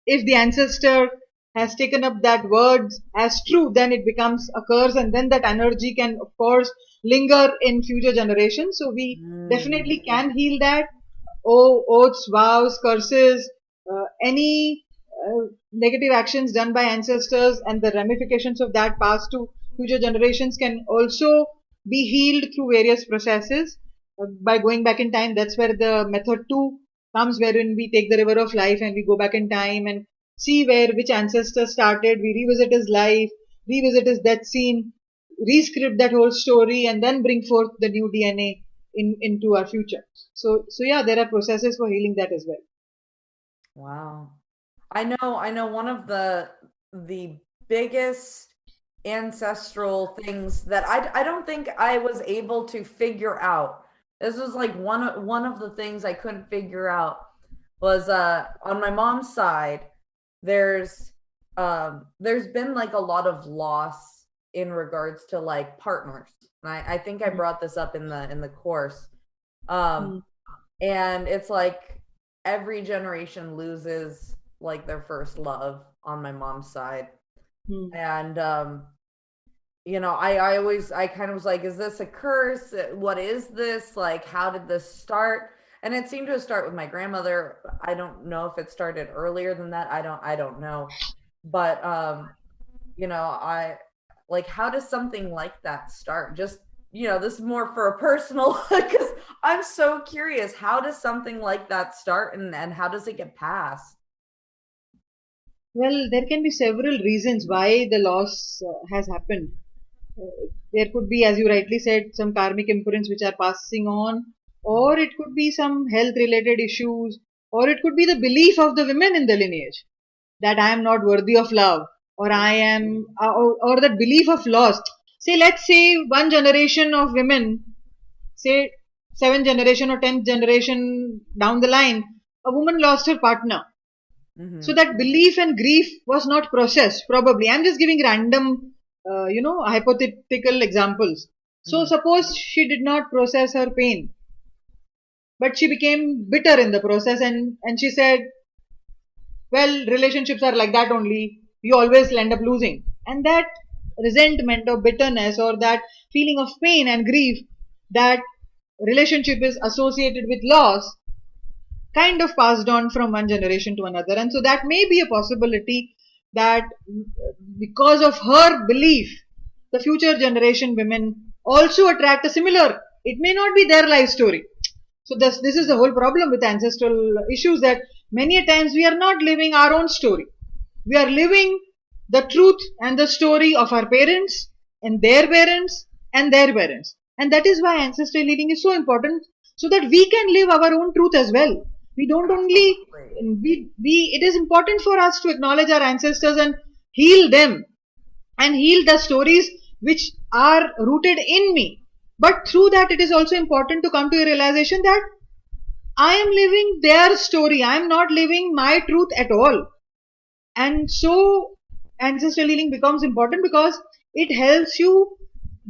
if the ancestor has taken up that word as true, then it becomes a curse, and then that energy can, of course, linger in future generations. So we Mm. definitely can heal that. Oh, oaths, vows, curses, any negative actions done by ancestors and the ramifications of that passed to future generations can also be healed through various processes by going back in time. That's where the method 2 comes, wherein we take the river of life and we go back in time and see where which ancestor started. We revisit his life, revisit his death scene, rescript that whole story, and then bring forth the new DNA into our future. So yeah, there are processes for healing that as well. Wow. I know one of the biggest ancestral things that I don't think I was able to figure out. This was like one of the things I couldn't figure out was on my mom's side, there's there's been like a lot of loss in regards to like partners. And I think I brought this up in the course. Um Mm-hmm. and it's like every generation loses like their first love on my mom's side. And I kind of was like, is this a curse? What is this? Like, how did this start? And it seemed to start with my grandmother. I don't know if it started earlier than that. I don't know. But I like, how does something like that start? Just, this is more for a personal, because I'm so curious. How does something like that start, and how does it get passed? Well, there can be several reasons why the loss has happened. There could be, as you rightly said, some karmic imprints which are passing on, or it could be some health related issues, or it could be the belief of the women in the lineage that I am not worthy of love, or I am, or that belief of loss. Say, let's say one generation of women, say 7th generation or 10th generation down the line, a woman lost her partner. So that belief and grief was not processed, probably. I'm just giving random, hypothetical examples. So suppose she did not process her pain, but she became bitter in the process, and she said, well, relationships are like that only. You always end up losing. And that resentment or bitterness or that feeling of pain and grief that relationship is associated with loss kind of passed on from one generation to another. And so that may be a possibility that because of her belief, the future generation women also attract a similar, it may not be their life story. So this is the whole problem with ancestral issues, that many a times we are not living our own story. We are living the truth and the story of our parents and their parents and their parents. And that is why ancestral healing is so important, so that we can live our own truth as well. We don't only, it is important for us to acknowledge our ancestors and heal them and heal the stories which are rooted in me. But through that, it is also important to come to a realization that I am living their story. I am not living my truth at all. And so ancestral healing becomes important because it helps you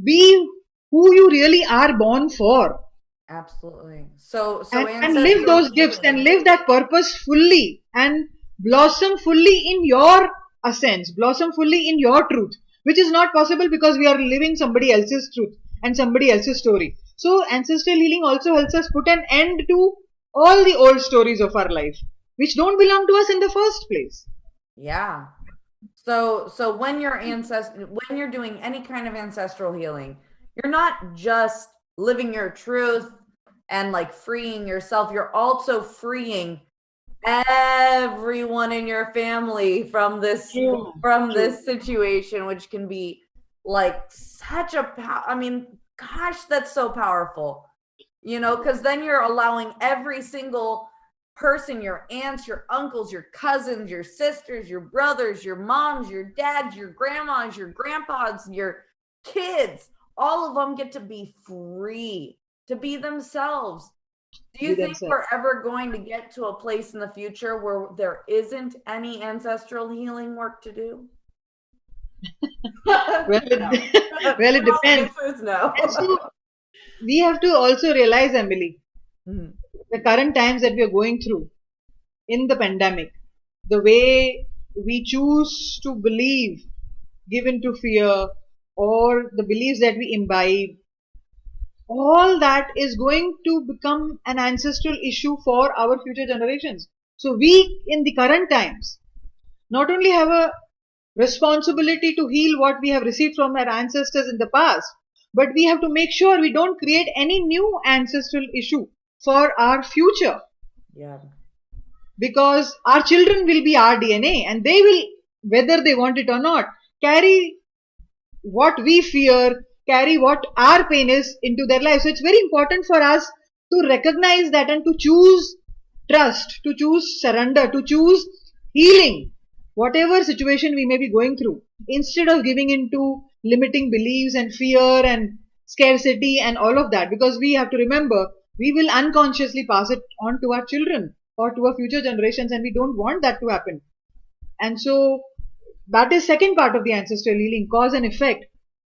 be who you really are born for. Absolutely. So And live ancestral those gifts and healing. live that purpose fully and blossom fully in your essence, blossom fully in your truth, which is not possible because we are living somebody else's truth and somebody else's story. So ancestral healing also helps us put an end to all the old stories of our life, which don't belong to us in the first place. Yeah. So when you're doing any kind of ancestral healing, you're not just living your truth and like freeing yourself, you're also freeing everyone in your family from True, true. this situation, which can be like such a I mean, gosh, that's so powerful. You know, because then you're allowing every single person, your aunts, your uncles, your cousins, your sisters, your brothers, your moms, your dads, your grandmas, your grandpas, your kids, all of them get to be free to be themselves. Do you Be think themselves. we're ever going to get to a place in the future where there isn't any ancestral healing work to do? Well, No. well, it The depends. answer is And no. so we have to also realize, Emily, Mhm. the current times that we are going through in the pandemic, the way we choose to believe, give into fear, or the beliefs that we imbibe, all that is going to become an ancestral issue for our future generations. So we, in the current times, not only have a responsibility to heal what we have received from our ancestors in the past, but we have to make sure we don't create any new ancestral issue for our future, Yeah. because our children will be our DNA and they will, whether they want it or not, carry what we fear, carry what our pain is into their life. So it's very important for us to recognize that and to choose trust, to choose surrender, to choose healing, whatever situation we may be going through, instead of giving into limiting beliefs and fear and scarcity and all of that. Because we have to remember, we will unconsciously pass it on to our children or to our future generations, and we don't want that to happen. And so that is second part of the ancestral healing, cause and effect.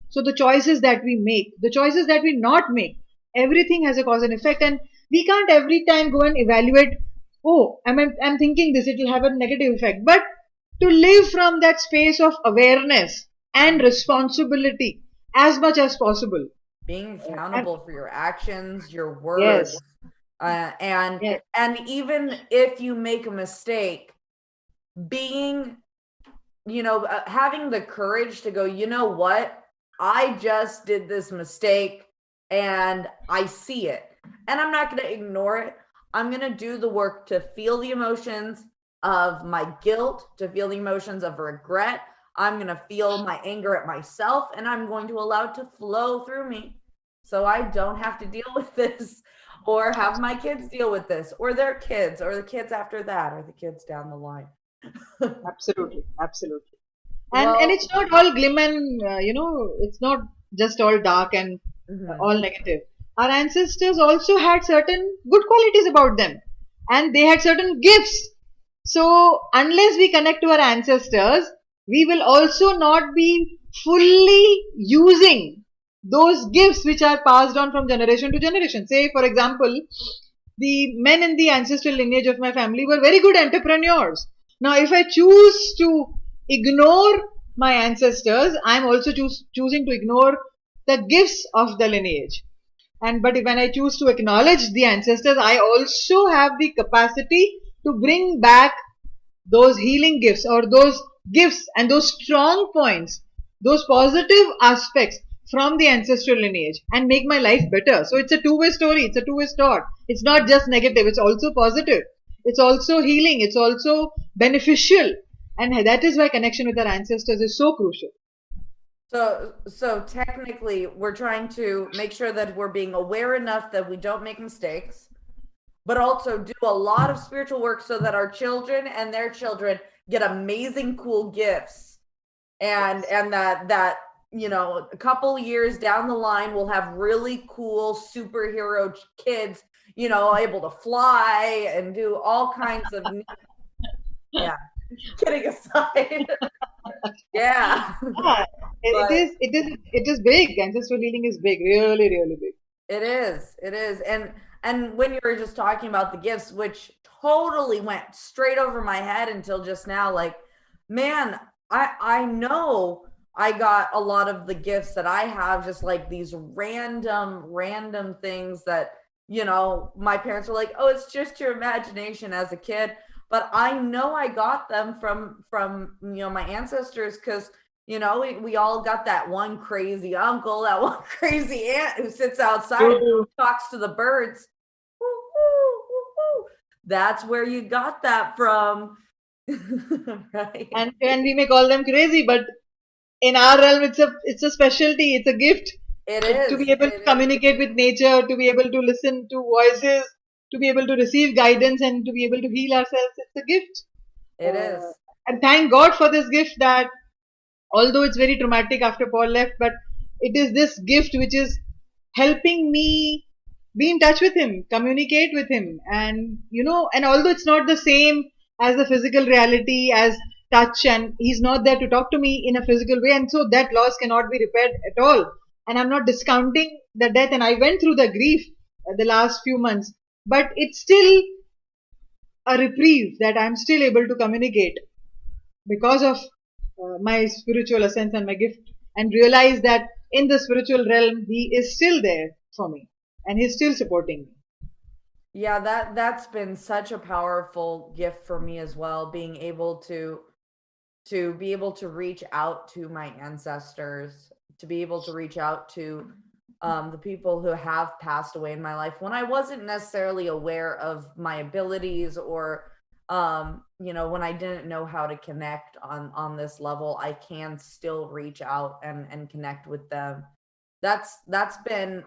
So the choices that we make, the choices that we not make, everything has a cause and effect, and we can't every time go and evaluate, oh, I'm thinking this, it will have a negative effect. But to live from that space of awareness and responsibility as much as possible. Being And accountable for your actions, your yes, words, uh, and yes, and even if you make a mistake, being, having the courage to go, you know what, I just did this mistake and I see it, and I'm not going to ignore it. I'm going to do the work to feel the emotions, of my guilt, to feel the emotions of regret. I'm going to feel my anger at myself, and I'm going to allow it to flow through me so I don't have to deal with this or have my kids deal with this or their kids or the kids after that or the kids down the line. Absolutely, absolutely. And Well, it's not all glim and it's not just all dark and mhm. all negative. Our ancestors also had certain good qualities about them, and they had certain gifts. So unless we connect to our ancestors, we will also not be fully using those gifts which are passed on from generation to generation. Say, for example, the men in the ancestral lineage of my family were very good entrepreneurs. Now, if I choose to ignore my ancestors, I'm also choosing to ignore the gifts of the lineage. And but when I choose to acknowledge the ancestors, I also have the capacity to bring back those healing gifts or those gifts and those strong points, those positive aspects from the ancestral lineage and make my life better. So it's a two-way story, it's a two-way thought. It's not just negative, it's also positive. It's also healing, it's also beneficial. And that is why connection with our ancestors is so crucial. So technically, we're trying to make sure that we're being aware enough that we don't make mistakes, but also do a lot of spiritual work so that our children and their children get amazing, cool gifts, and Yes. that a couple years down the line, we'll have really cool superhero kids, able to fly and do all kinds of yeah. Kidding aside, yeah, Ah, it but is, it is, it is big. Ancestral healing is big, really, really big. it is, and when you were just talking about the gifts, which totally went straight over my head until just now, like, man, I know I got a lot of the gifts that I have, just like these random things that my parents were like, oh, it's just your imagination as a kid, but I know I got them from my ancestors, because we all got that one crazy uncle, that one crazy aunt who sits outside and True. talks to the birds. Woo, woo, woo, woo. That's where you got that from. Right? And we may call them crazy, but in our realm, it's a specialty, it's a gift. It To is. be able to It is. communicate with nature, to be able to listen to voices, to be able to receive guidance, and to be able to heal ourselves. It's a gift. It uh, is. and thank God for this gift, that although it's very traumatic after Paul left, but it is this gift which is helping me be in touch with him, communicate with him, and although it's not the same as the physical reality, as touch, and he's not there to talk to me in a physical way, and so that loss cannot be repaired at all. And I'm not discounting the death, and I went through the grief the last few months, but it's still a reprieve that I'm still able to communicate because of my spiritual essence and my gift, and realize that in the spiritual realm he is still there for me and he's still supporting me. Yeah, that's been such a powerful gift for me as well, being able to be able to reach out to my ancestors, to be able to reach out to the people who have passed away in my life when I wasn't necessarily aware of my abilities, or when I didn't know how to connect on this level. I can still reach out and connect with them. That's been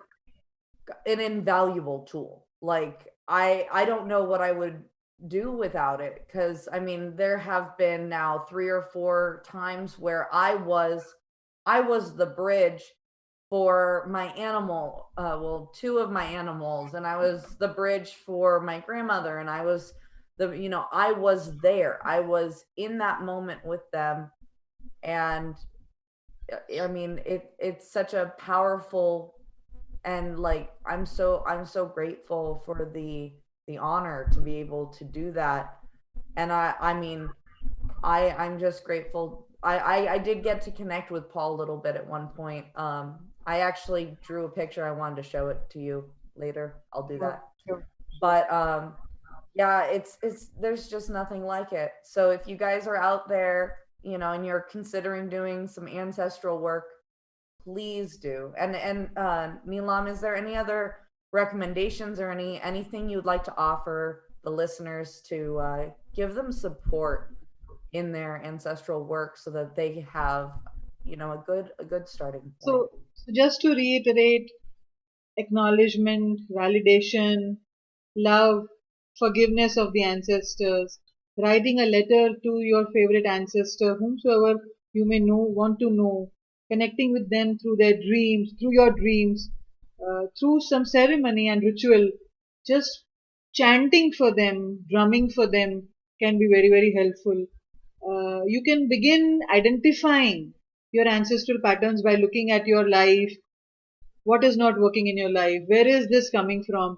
an invaluable tool. Like, I don't know what I would do without it, because I mean, there have been now 3 or 4 times where I was the bridge for my animal, well, two of my animals, and I was the bridge for my grandmother, and I was there, I was in that moment with them. And I mean, it's such a powerful, and like, I'm so grateful for the honor to be able to do that. And I mean, I'm just grateful. I did get to connect with Paul a little bit at one point. I actually drew a picture. I wanted to show it to you later. I'll do Sure, that. sure, sure. But yeah, it's there's just nothing like it. So if you guys are out there, and you're considering doing some ancestral work, please do. And Neelam, is there any other recommendations or anything you'd like to offer the listeners to give them support in their ancestral work so that they have, a good starting point. So just to reiterate, acknowledgement, validation, love, forgiveness of the ancestors, writing a letter to your favorite ancestor, whomsoever you may know, want to know, connecting with them through their dreams, through your dreams, through some ceremony and ritual, just chanting for them, drumming for them can be very, very helpful. You can begin identifying your ancestral patterns by looking at your life. What is not working in your life? Where is this coming from?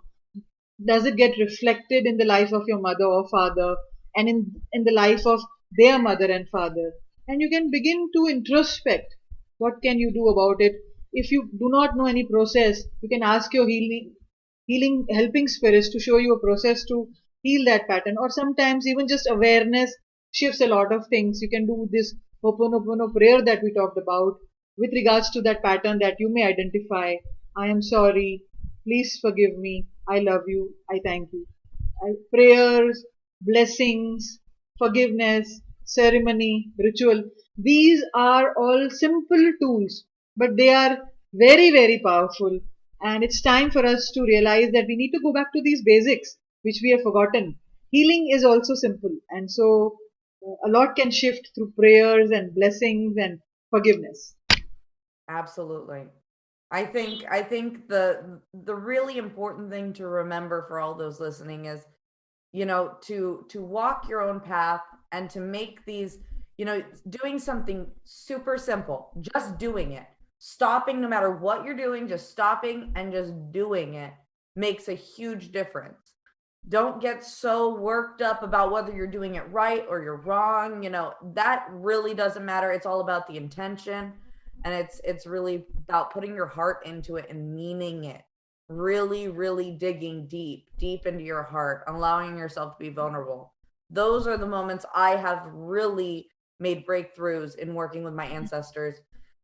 Does it get reflected in the life of your mother or father, and in the life of their mother and father? And you can begin to introspect. What can you do about it? If you do not know any process, you can ask your healing helping spirits to show you a process to heal that pattern. Or sometimes even just awareness shifts a lot of things. You can do this Ho'oponopono prayer that we talked about with regards to that pattern that you may identify. I am sorry, please forgive me, I love you, I thank you. Prayers, blessings, forgiveness, ceremony, ritual, these are all simple tools, but they are very, very powerful. And it's time for us to realize that we need to go back to these basics, which we have forgotten. Healing is also simple, and so a lot can shift through prayers and blessings and forgiveness. Absolutely. I think the really important thing to remember for all those listening is, to walk your own path and to make these, doing something super simple, just doing it, stopping no matter what you're doing, just stopping and just doing it makes a huge difference. Don't get so worked up about whether you're doing it right or you're wrong. That really doesn't matter. It's all about the intention, and it's really about putting your heart into it and meaning it, really, really digging deep into your heart, allowing yourself to be vulnerable. Those are the moments I have really made breakthroughs in working with my ancestors,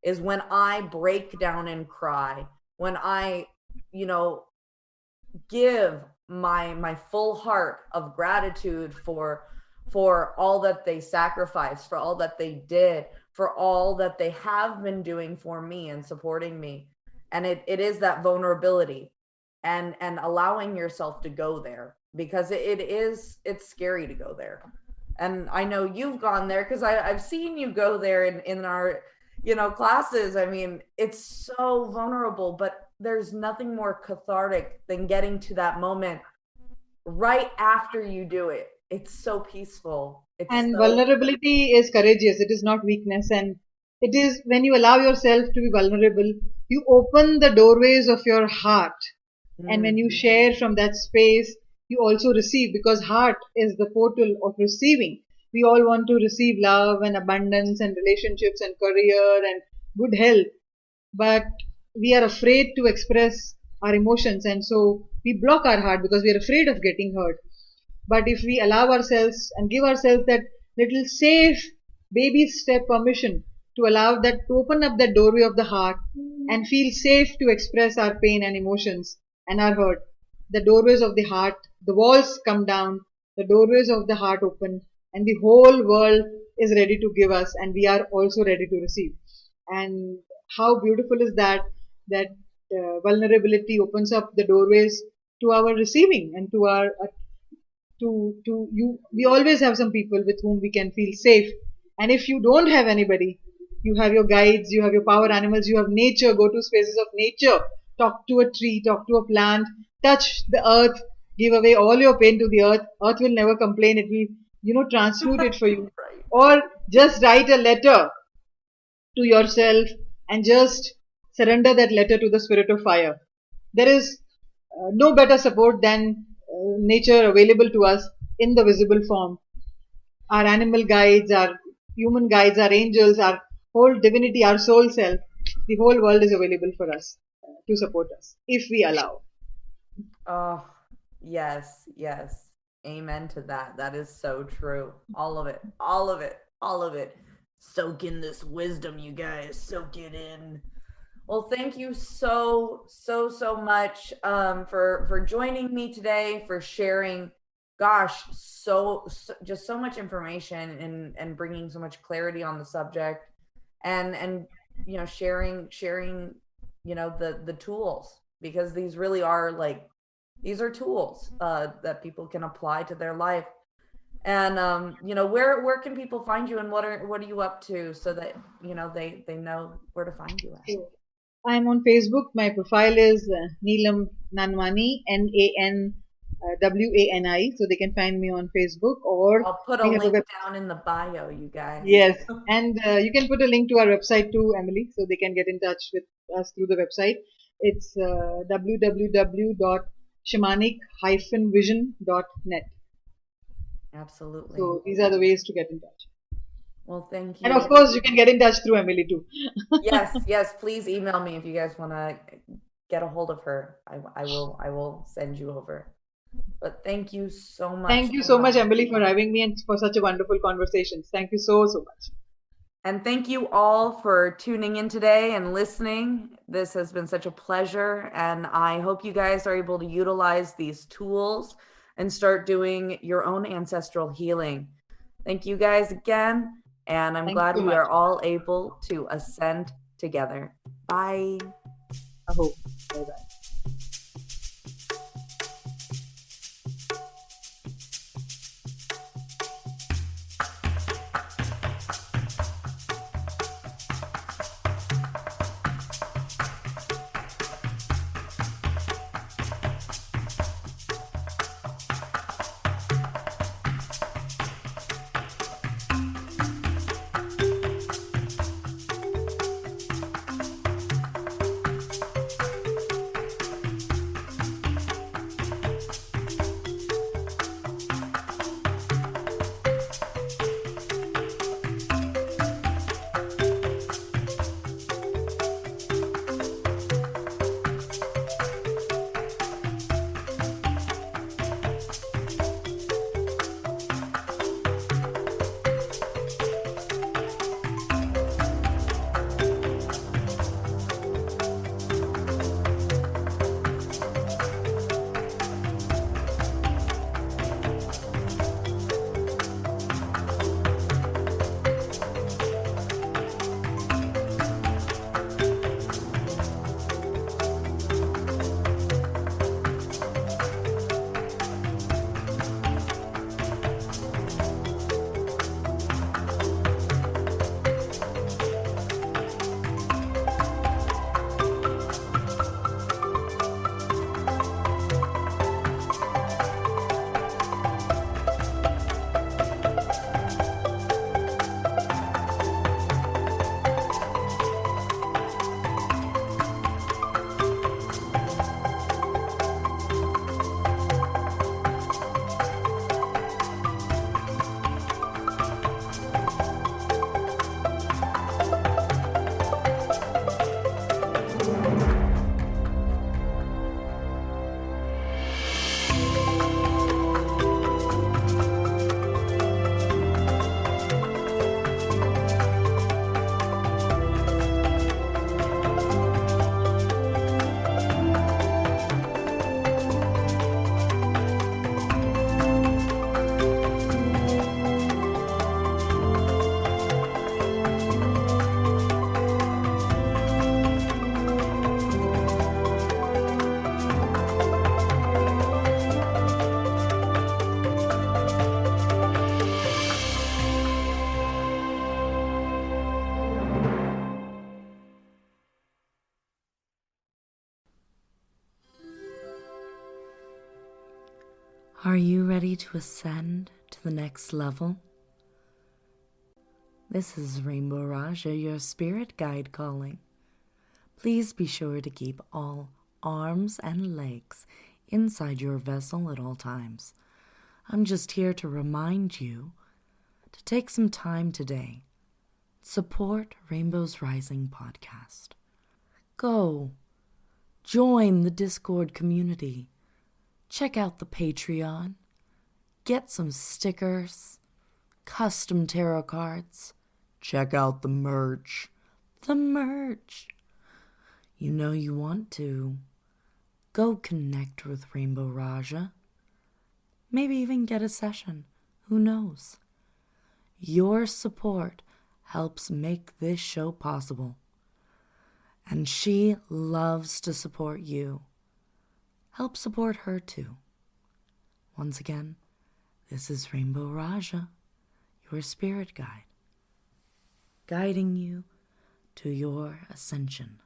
is when I break down and cry, when I, you know give my full heart of gratitude for all that they sacrificed, for all that they did, for all that they have been doing for me and supporting me. And it is that vulnerability and allowing yourself to go there, because it's scary to go there. And I know you've gone there because I've seen you go there in our classes. I mean, it's so vulnerable, but there's nothing more cathartic than getting to that moment right after you do it. It's so peaceful. It's And so vulnerability is courageous, it is not weakness. And it is when you allow yourself to be vulnerable, you open the doorways of your heart. And when you mm, share from that space, you also receive, because heart is the portal of receiving. We all want to receive love and abundance and relationships and career and good health, but we are afraid to express our emotions, and so we block our heart because we are afraid of getting hurt. But if we allow ourselves and give ourselves that little safe baby step permission to allow that, to open up that doorway of the heart and feel safe to express our pain and emotions and our hurt, the doorways of the heart, the walls come down, the doorways of the heart open, and the whole world is ready to give us, and we are also ready to receive. And how beautiful is that, that vulnerability opens up the doorways to our receiving and to our to you. We always have some people with whom we can feel safe. And if you don't have anybody, you have your guides, you have your power animals, you have nature. Go to spaces of nature, talk to a tree, talk to a plant, touch the earth, give away all your pain to the earth. Earth will never complain, it will transmute it for you. right. Or just write a letter to yourself and just surrender that letter to the spirit of fire. There is no better support than nature available to us in the visible form. Our animal guides, our human guides, our angels, our whole divinity, our soul self, the whole world is available for us to support us if we allow. Oh, yes, yes. Amen to that. That is so true. All of it. All of it. All of it. Soak in this wisdom, you guys. Soak it in. Well, thank you so much for joining me today, for sharing gosh, so just so much information and bringing so much clarity on the subject, and sharing the tools, because these really are like, these are tools that people can apply to their life. And where can people find you, and what are you up to, so that they know where to find you at? So I'm on Facebook. My profile is Neelam Nanwani, Nanwani. So they can find me on Facebook, or I'll put a we have a link web. down in the bio, you guys. Yes, and you can put a link to our website too, Emily, so they can get in touch with us through the website. It's www.shamanic-vision.net. Absolutely. So these are the ways to get in touch. Well, thank And of you. course, you can get in touch through Emily too. Yes, please email me if you guys want to get a hold of her. I will send you over. But thank you so much, Thank you so much, Neelam. Emily, for having me and for such a wonderful conversations. Thank you so, so much. And thank you all for tuning in today and listening. This has been such a pleasure, and I hope you guys are able to utilize these tools and start doing your own ancestral healing. Thank you guys again, and I'm Thank you glad so we much. are all able to ascend together. Bye. Aho. Bye bye. Are you ready to ascend to the next level? This is Rainbow Raaja, your spirit guide calling. Please be sure to keep all arms and legs inside your vessel at all times. I'm just here to remind you to take some time today. Support Rainbow's Rising podcast. Go. Join the Discord community. Check out the Patreon. Get some stickers, custom tarot cards. Check out the merch. The merch. You know you want to. Go connect with Rainbow Raaja. Maybe even get a session. Who knows? Your support helps make this show possible. And she loves to support you. Help support her too. Once again, this is Rainbow Raaja, your spirit guide, guiding you to your ascension.